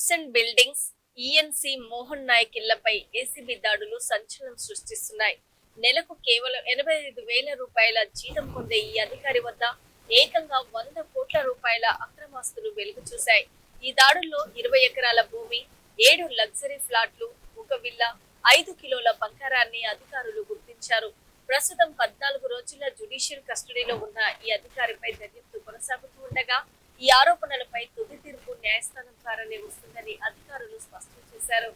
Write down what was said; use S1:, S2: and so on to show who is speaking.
S1: Roads and buildings ENC Mohan Naik ఇళ్లపై ACB దాడులు సంచలనం సృష్టిస్తున్నాయి. నెలకు కేవలం 85,000 రూపాయల జీతం పొందే ఈ అధికారి వద్ద ఏకంగా 100 కోట్ల రూపాయల అక్రమాస్తులు వెలుగు చూశాయి. ఈ దాడుల్లో 20 ఎకరాల భూమి, 7 లగ్జరీ ఫ్లాట్లు, ఒక విల్లా, 5 కిలోల బంగారాన్ని అధికారులు గుర్తించారు. ప్రస్తుతం 14 రోజుల జ్యుడిషియల్ కస్టడీలో ఉన్న ఈ అధికారిపై దర్యాప్తు కొనసాగుతూ ఉండగా ఈ ఆరోపణలపై తుది తీర్పు న్యాయస్థానం ద్వారానే వస్తుందని అధికారులు స్పష్టం చేశారు.